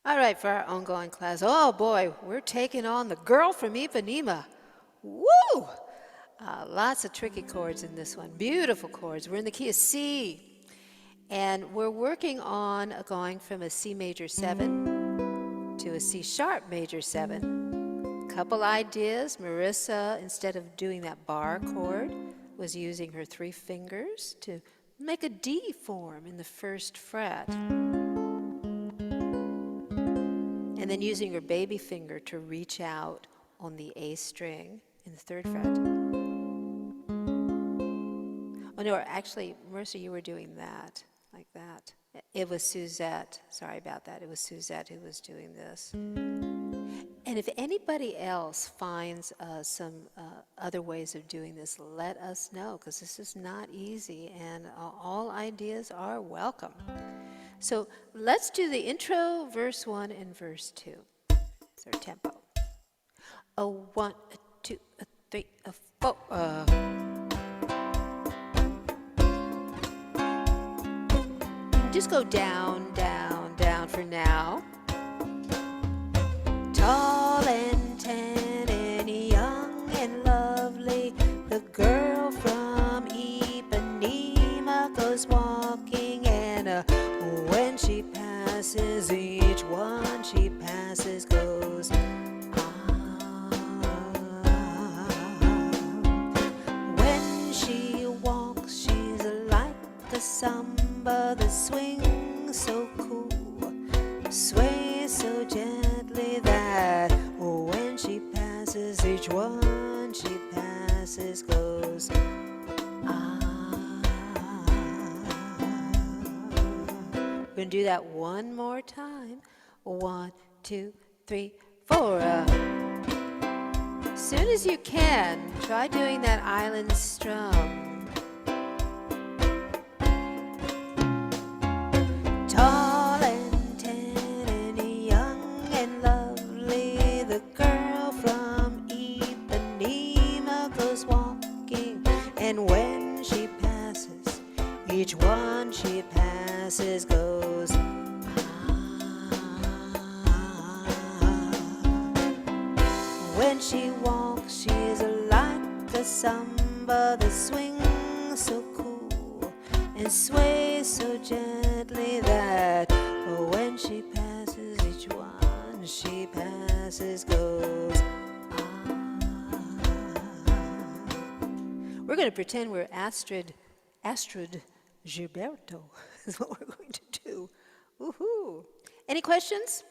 All right, for our ongoing class. Oh boy, we're taking on the girl from Ipanema. Woo! Lots of tricky chords in this one. Beautiful chords. We're in the key of C. And we're working on going from a C major 7 to a C sharp major 7. Couple ideas. Marissa, instead of doing that bar chord, was using her 3 fingers to make a D form in the 1st fret. And then using her baby finger to reach out on the A string in the 3rd fret. Oh no, actually, Marissa, you were doing that, like that. It was Suzette. Sorry about that. It was Suzette who was doing this. And if anybody else finds some other ways of doing this, let us know, because this is not easy, and all ideas are welcome. So let's do the intro, verse 1 and verse 2. It's our tempo. A 1, a 2, a 3, a 4. Just go down, down, down for now. Tall and tan and young and lovely, the girl from Ipanema goes walking, and when she passes, each one she passes goes, When she walks, she's like a samba that swings so cool, sways so gently that when she passes, each one she passes goes, We're going to do that one more time. 1, 2, 3, 4. As soon as you can, try doing that island strum. Tall and tan and young and lovely, the girl from Ipanema goes walking, and when she passes, each one she passes goes, When she walks, she's like a samba that swings so cool and sways so gently that when she passes, each one she passes goes, We're going to pretend we're Astrid Gilberto is what we're going to do. Woohoo! Any questions?